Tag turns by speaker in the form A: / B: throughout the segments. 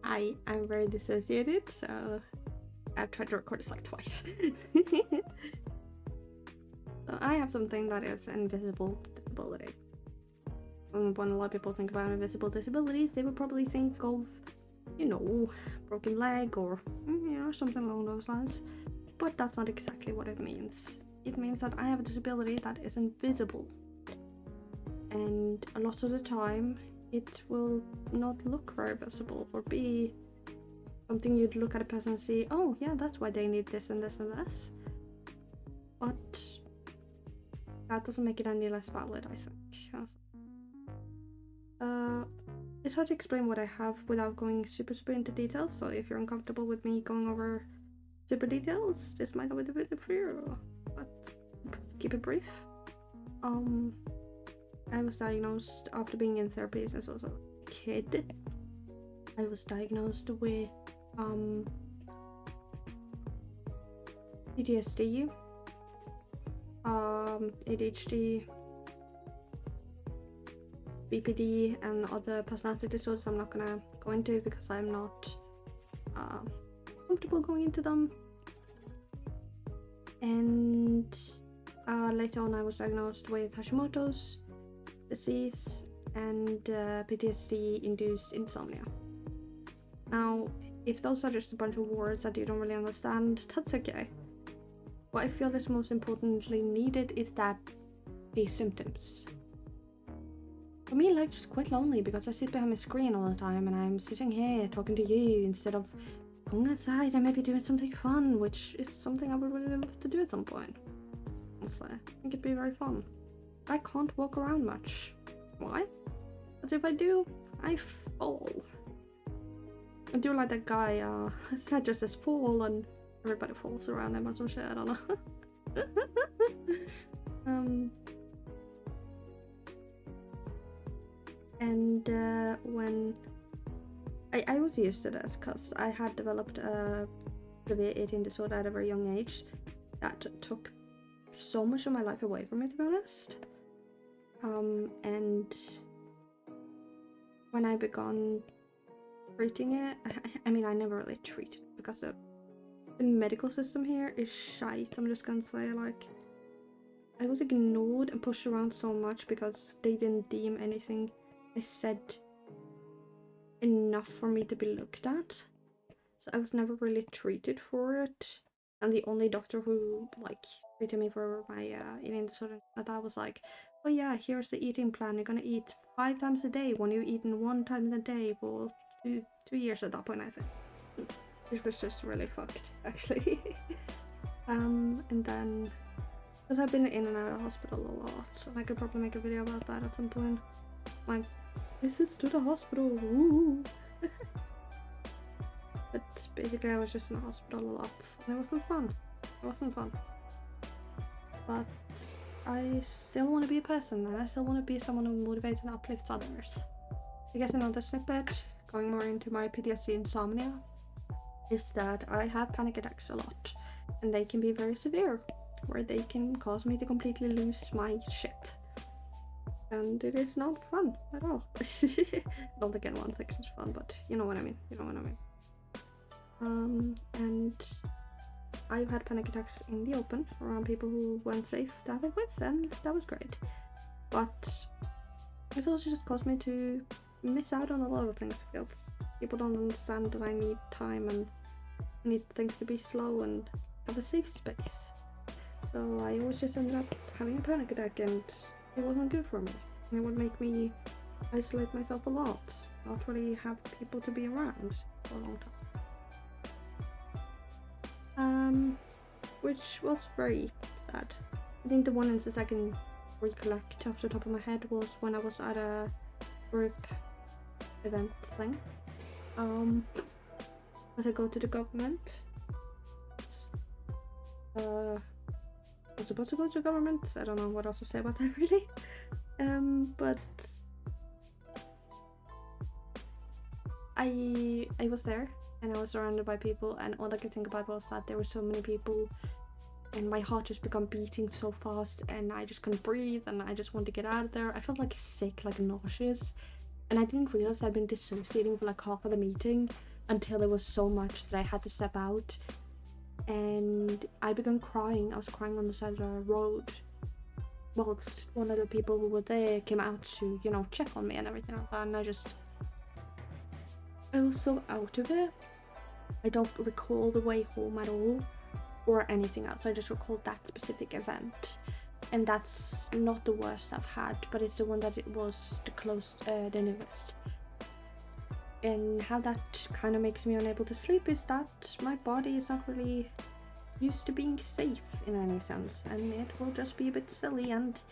A: I'm very dissociated, so I've tried to record this like twice. So I have something that is invisible disability. When a lot of people think about invisible disabilities, they would probably think of, you know, broken leg or, you know, something along those lines. But that's not exactly what it means. It means that I have a disability that is invisible. And a lot of the time, it will not look very visible or be something you'd look at a person and see, oh yeah, that's why they need this and this and this. But that doesn't make it any less valid, I think. It's hard to explain what I have without going super into details, so if you're uncomfortable with me going over super details, this might not be the video for you, but keep it brief. I was diagnosed after being in therapy since I was a kid. I was diagnosed with PTSD, ADHD, BPD, and other personality disorders I'm not gonna go into because I'm not comfortable going into them. And later on I was diagnosed with Hashimoto's disease and PTSD-induced insomnia. Now, if those are just a bunch of words that you don't really understand, that's okay. What I feel is most importantly needed is that these symptoms. For me, life is quite lonely because I sit behind my screen all the time and I'm sitting here talking to you instead of going outside and maybe doing something fun, which is something I would really love to do at some point. Honestly, I think it'd be very fun. I can't walk around much. Why? Because if I do, I fall. I do like that guy that just says fall and everybody falls around him or some shit, I don't know. And when I was used to this because I had developed a severe eating disorder at a very young age that took so much of my life away from me, to be honest. And when I began treating it, I mean, I never really treated it because the medical system here is shite. I'm just gonna say, like, I was ignored and pushed around so much because they didn't deem anything I said enough for me to be looked at. So I was never really treated for it. And the only doctor who, like, treated me for my eating disorder, that was like, oh yeah, here's the eating plan. You're gonna eat 5 times a day when you're eating 1 time a day for two years at that point, I think. Which was just really fucked, actually. And then, because I've been in and out of hospital a lot, so I could probably make a video about that at some point. My visits to the hospital, woo! But basically I was just in the hospital a lot, and it wasn't fun. It wasn't fun. But I still want to be a person, and I still want to be someone who motivates and uplifts others. I guess another snippet, going more into my PTSD insomnia, is that I have panic attacks a lot, and they can be very severe, where they can cause me to completely lose my shit. And it is not fun at all. I don't think anyone thinks it's fun, but you know what I mean. You know what I mean. And I've had panic attacks in the open around people who weren't safe to have it with, and that was great. But it's also just caused me to miss out on a lot of things. Because people don't understand that I need time and I need things to be slow and have a safe space. So I always just ended up having a panic attack, and it wasn't good for me. And it would make me isolate myself a lot, not really have people to be around for a long time. Which was very sad. I think the one instance I can recollect off the top of my head was when I was at a group event thing. As I go to the government. I was supposed to go to the government. I don't know what else to say about that really. But I was there and I was surrounded by people, and all I could think about was that there were so many people and my heart just began beating so fast and I just couldn't breathe and I just wanted to get out of there. I felt like sick, like nauseous, and I didn't realize I'd been dissociating for like half of the meeting. until it was so much that I had to step out. And I began crying. I was crying on the side of the road. Well, one of the people who were there came out to, you know, check on me and everything like that. And I was so out of it. I don't recall the way home at all or anything else. I just recall that specific event. And that's not the worst I've had, but it's the one that it was the newest. And how that kind of makes me unable to sleep is that my body is not really used to being safe in any sense, and it will just be a bit silly and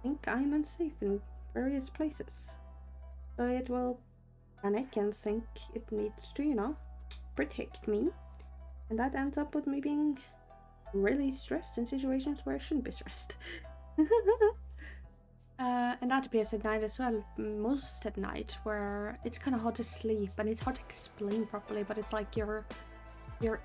A: think I'm unsafe in various places. So it will panic and think it needs to, you know, protect me, and that ends up with me being really stressed in situations where I shouldn't be stressed. And that appears at night as well, most at night, where it's kind of hard to sleep and it's hard to explain properly, but it's like you're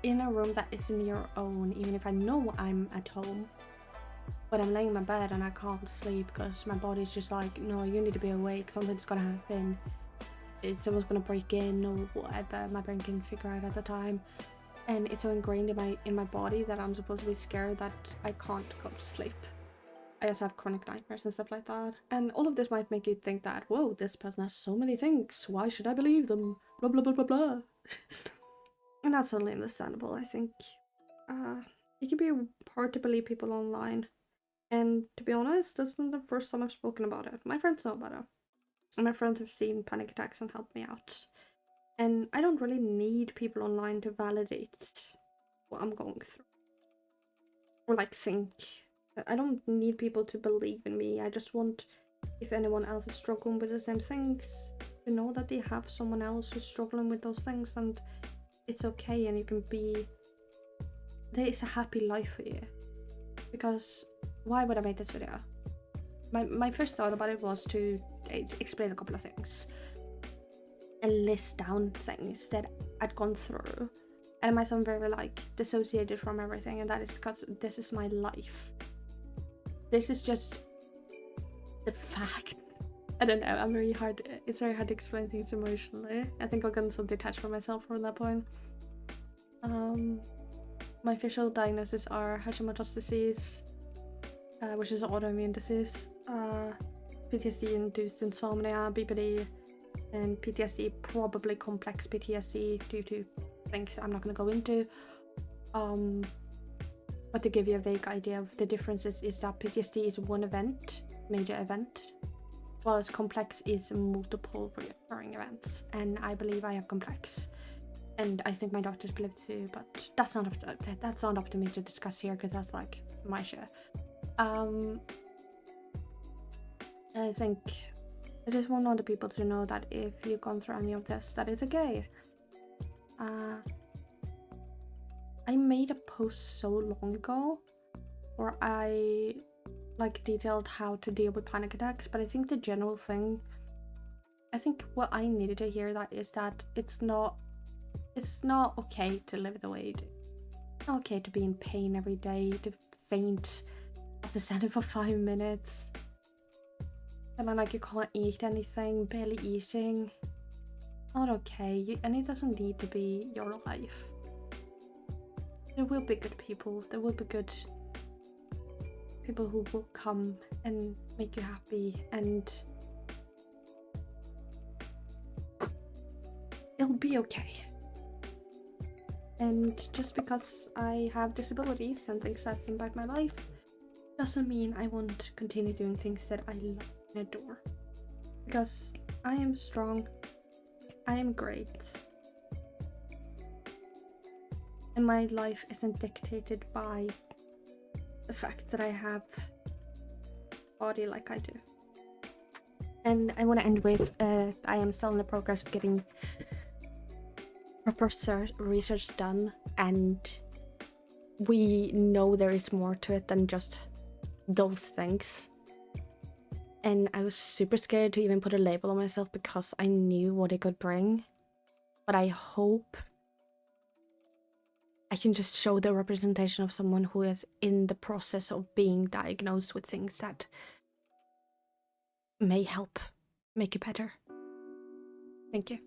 A: in a room that isn't your own, even if I know I'm at home, but I'm laying in my bed and I can't sleep because my body's just like, no, you need to be awake, something's gonna happen, someone's gonna break in or whatever my brain can figure out at the time. And it's so ingrained in my body that I'm supposed to be scared that I can't go to sleep. I also have chronic nightmares and stuff like that. And all of this might make you think that, whoa, this person has so many things, why should I believe them? Blah blah blah blah blah. And that's totally understandable, I think. It can be hard to believe people online. And to be honest, this isn't the first time I've spoken about it. My friends know about it. And my friends have seen panic attacks and helped me out. And I don't really need people online to validate what I'm going through. Or like think. I don't need people to believe in me. I just want, if anyone else is struggling with the same things, to know that they have someone else who's struggling with those things and it's okay, and you can be, there is a happy life for you. Because why would I make this video? My first thought about it was to explain a couple of things and list down things that I'd gone through, and it might sound very like dissociated from everything, and that is because this is my life. This is just the fact. I don't know, it's very hard to explain things emotionally. I think I've gotten so detached from myself from that point. My official diagnoses are Hashimoto's disease, which is an autoimmune disease, PTSD-induced insomnia, BPD, and PTSD, probably complex PTSD due to things I'm not going to go into. But to give you a vague idea of the differences is that PTSD is one event, major event, whereas complex is multiple recurring events, and I believe I have complex, and I think my doctors believe too, but that's not up to me to discuss here because that's like my share. I think I just want other people to know that if you've gone through any of this, that it's okay. I made a post so long ago where I like detailed how to deal with panic attacks, but I think the general thing, I think what I needed to hear that is that it's not okay to live the way you do. It's not okay to be in pain every day, to faint after standing for 5 minutes, and then like you can't eat anything, barely eating. Not okay, and it doesn't need to be your life. There will be good people, there will be good people who will come and make you happy, and it'll be okay. And just because I have disabilities and things that impact my life doesn't mean I won't continue doing things that I love and adore. Because I am strong, I am great, and my life isn't dictated by the fact that I have a body like I do. And I want to end with, I am still in the progress of getting proper research done, and we know there is more to it than just those things. And I was super scared to even put a label on myself because I knew what it could bring. But I hope I can just show the representation of someone who is in the process of being diagnosed with things that may help make it better. Thank you.